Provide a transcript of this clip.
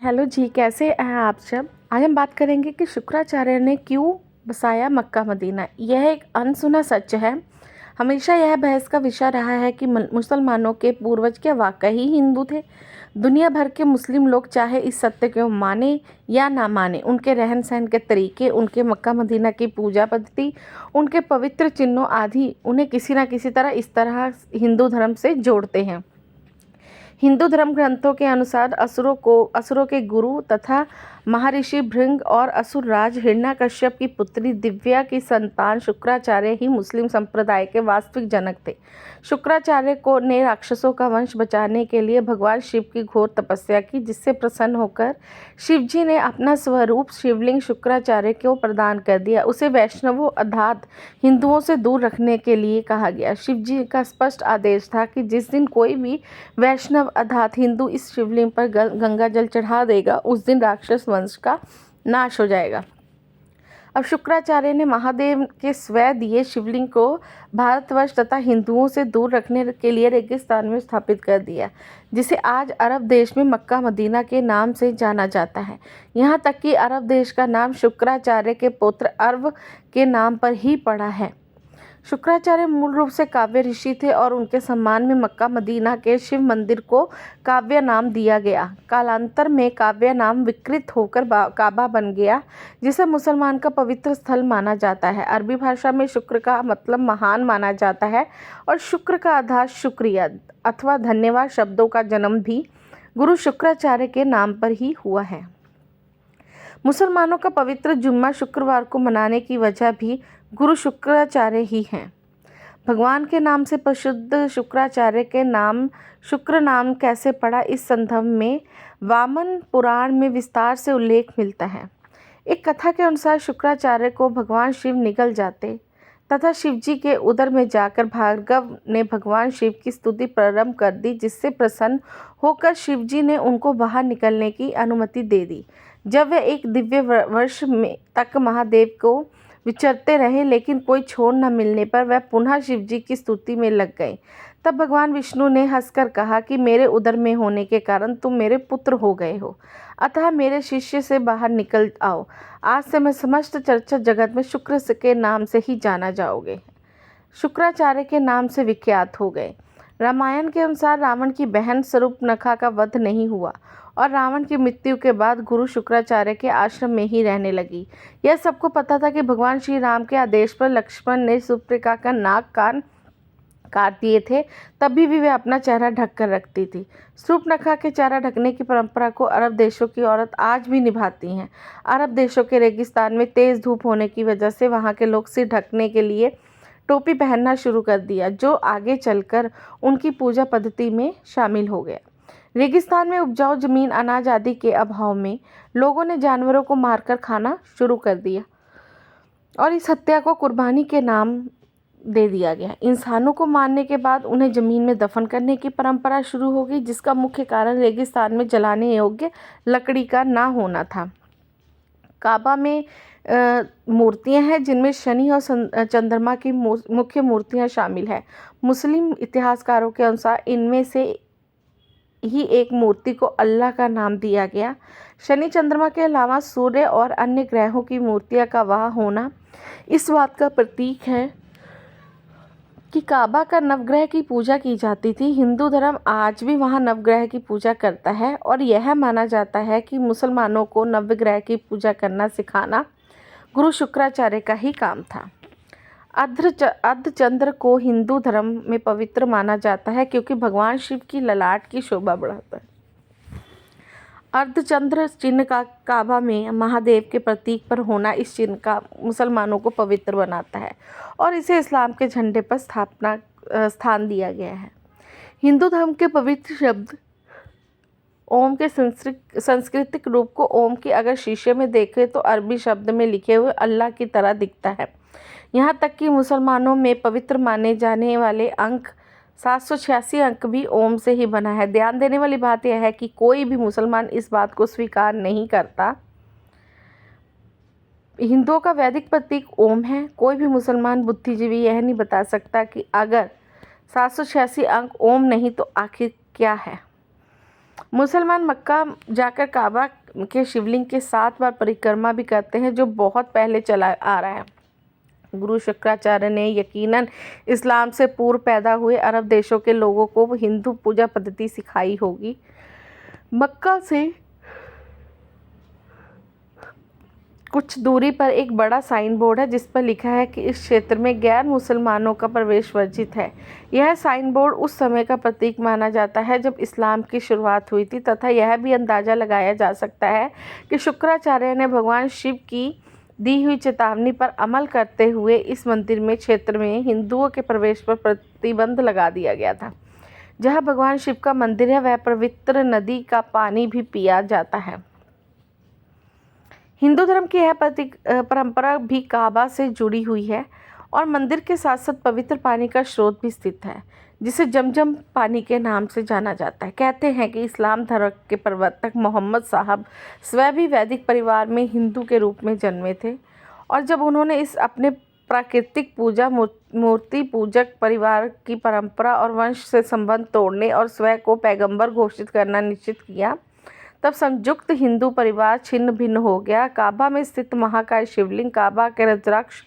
Hello जी, कैसे हैं आप सब। आज हम बात करेंगे कि शुक्राचार्य ने क्यों बसाया मक्का मदीना। यह एक अनसुना सच है। हमेशा यह बहस का विषय रहा है कि मुसलमानों के पूर्वज क्या वाकई ही हिंदू थे। दुनिया भर के मुस्लिम लोग चाहे इस सत्य को माने या ना माने, उनके रहन सहन के तरीके, उनके मक्का मदीना की पूजा पद्धति, उनके पवित्र चिन्हों आदि उन्हें किसी न किसी तरह इस तरह हिंदू धर्म से जोड़ते हैं। हिंदू धर्म ग्रंथों के अनुसार असुरों के गुरु तथा महर्षि भृंग और असुर राज हिरण्यकश्यप की पुत्री दिव्या की संतान शुक्राचार्य ही मुस्लिम संप्रदाय के वास्तविक जनक थे। शुक्राचार्य को ने राक्षसों का वंश बचाने के लिए भगवान शिव की घोर तपस्या की, जिससे प्रसन्न होकर शिव जी ने अपना स्वरूप शिवलिंग शुक्राचार्य को प्रदान कर दिया। उसे वैष्णवों अर्थात हिंदुओं से दूर रखने के लिए कहा गया। शिव जी का स्पष्ट आदेश था कि जिस दिन कोई भी वैष्णव अर्थात हिंदू इस शिवलिंग पर गंगा जल चढ़ा देगा, उस दिन राक्षस वंश का नाश हो जाएगा। अब शुक्राचार्य ने महादेव के स्वयं दिए शिवलिंग को भारतवर्ष तथा हिंदुओं से दूर रखने के लिए रेगिस्तान में स्थापित कर दिया, जिसे आज अरब देश में मक्का मदीना के नाम से जाना जाता है। यहाँ तक कि अरब देश का नाम शुक्राचार्य के पुत्र अर्व के नाम पर ही पड़ा है। शुक्राचार्य मूल रूप से काव्य ऋषि थे और उनके सम्मान में मक्का मदीना के शिव मंदिर को काव्य नाम दिया गया। कालांतर में काव्य नाम विकृत होकर काबा बन गया, जिसे मुसलमान का पवित्र स्थल माना जाता है। अरबी भाषा में शुक्र का मतलब महान माना जाता है और शुक्र का आधार शुक्रिया अथवा धन्यवाद शब्दों का जन्म भी गुरु शुक्राचार्य के नाम पर ही हुआ है। मुसलमानों का पवित्र जुम्मा शुक्रवार को मनाने की वजह भी गुरु शुक्राचार्य ही हैं। भगवान के नाम से प्रसिद्ध शुक्राचार्य के नाम शुक्र नाम कैसे पड़ा, इस संदर्भ में वामन पुराण में विस्तार से उल्लेख मिलता है। एक कथा के अनुसार शुक्राचार्य को भगवान शिव निगल जाते तथा शिवजी के उदर में जाकर भार्गव ने भगवान शिव की स्तुति प्रारंभ कर दी, जिससे प्रसन्न होकर शिवजी ने उनको बाहर निकलने की अनुमति दे दी। जब वे एक दिव्य वर्ष में तक महादेव को विचरते रहे, लेकिन कोई छोर न मिलने पर वह पुनः शिवजी की स्तुति में लग गए। तब भगवान विष्णु ने हंसकर कहा कि मेरे उदर में होने के कारण तुम मेरे पुत्र हो गए हो, अतः मेरे शिष्य से बाहर निकल आओ। आज से मैं समस्त चर्चा जगत में शुक्र के नाम से ही जाना जाओगे। शुक्राचार्य के नाम से विख्यात हो गए। रामायण के अनुसार रावण की बहन शूर्पणखा का वध नहीं हुआ और रावण की मृत्यु के बाद गुरु शुक्राचार्य के आश्रम में ही रहने लगी। यह सबको पता था कि भगवान श्री राम के आदेश पर लक्ष्मण ने शूर्पणखा का नाक कान काट दिए थे, तभी भी वे अपना चेहरा ढक कर रखती थी। शूर्पणखा के चेहरा ढकने की परंपरा को अरब देशों की औरत आज भी निभाती हैं। अरब देशों के रेगिस्तान में तेज़ धूप होने की वजह से वहाँ के लोग सिर ढकने के लिए टोपी पहनना शुरू कर दिया, जो आगे चलकर उनकी पूजा पद्धति में शामिल हो गया। रेगिस्तान में उपजाऊ जमीन, अनाज आदि के अभाव में लोगों ने जानवरों को मारकर खाना शुरू कर दिया और इस हत्या को कुर्बानी के नाम दे दिया गया। इंसानों को मारने के बाद उन्हें जमीन में दफन करने की परंपरा शुरू हो गई, जिसका मुख्य कारण रेगिस्तान में जलाने योग्य लकड़ी का ना होना था। काबा में मूर्तियां हैं जिनमें शनि और चंद्रमा की मुख्य मूर्तियां शामिल हैं। मुस्लिम इतिहासकारों के अनुसार इनमें से ही एक मूर्ति को अल्लाह का नाम दिया गया। शनि चंद्रमा के अलावा सूर्य और अन्य ग्रहों की मूर्तियां का वहाँ होना इस बात का प्रतीक है कि काबा का नवग्रह की पूजा की जाती थी। हिंदू धर्म आज भी वहाँ नवग्रह की पूजा करता है और यह माना जाता है कि मुसलमानों को नवग्रह की पूजा करना सिखाना गुरु शुक्राचार्य का ही काम था। अर्धचंद्र को हिंदू धर्म में पवित्र माना जाता है क्योंकि भगवान शिव की ललाट की शोभा बढ़ाता है। अर्धचंद्र चिन्ह का काबा में महादेव के प्रतीक पर होना इस चिन्ह का मुसलमानों को पवित्र बनाता है और इसे इस्लाम के झंडे पर स्थान दिया गया है। हिंदू धर्म के पवित्र शब्द ओम के सांस्कृतिक रूप को ओम की अगर शीशे में देखें तो अरबी शब्द में लिखे हुए अल्लाह की तरह दिखता है। यहाँ तक कि मुसलमानों में पवित्र माने जाने वाले अंक 786 अंक भी ओम से ही बना है। ध्यान देने वाली बात यह है कि कोई भी मुसलमान इस बात को स्वीकार नहीं करता। हिंदुओं का वैदिक प्रतीक ओम है। कोई भी मुसलमान बुद्धिजीवी यह नहीं बता सकता कि अगर 786 अंक ओम नहीं तो आखिर क्या है। मुसलमान मक्का जाकर काबा के शिवलिंग के 7 बार परिक्रमा भी करते हैं, जो बहुत पहले चला आ रहा है। गुरु शुक्राचार्य ने यकीनन इस्लाम से पूर्व पैदा हुए अरब देशों के लोगों को हिंदू पूजा पद्धति सिखाई होगी। मक्का से कुछ दूरी पर एक बड़ा साइन बोर्ड है जिस पर लिखा है कि इस क्षेत्र में गैर मुसलमानों का प्रवेश वर्जित है। यह साइन बोर्ड उस समय का प्रतीक माना जाता है जब इस्लाम की शुरुआत हुई थी, तथा यह भी अंदाज़ा लगाया जा सकता है कि शुक्राचार्य ने भगवान शिव की दी हुई चेतावनी पर अमल करते हुए इस मंदिर में क्षेत्र में हिंदुओं के प्रवेश पर प्रतिबंध लगा दिया गया था। जहाँ भगवान शिव का मंदिर है वह पवित्र नदी का पानी भी पिया जाता है। हिंदू धर्म की यह परंपरा भी काबा से जुड़ी हुई है और मंदिर के साथ साथ पवित्र पानी का स्रोत भी स्थित है, जिसे जमजम पानी के नाम से जाना जाता है। कहते हैं कि इस्लाम धर्म के प्रवर्तक मोहम्मद साहब स्वयं भी वैदिक परिवार में हिंदू के रूप में जन्मे थे, और जब उन्होंने इस अपने प्राकृतिक पूजा मूर्ति पूजक परिवार की परंपरा और वंश से संबंध तोड़ने और स्वयं को पैगंबर घोषित करना निश्चित किया, तब संयुक्त हिंदू परिवार छिन्न भिन्न हो गया। काबा में स्थित महाकाय शिवलिंग, काबा के रुद्राक्ष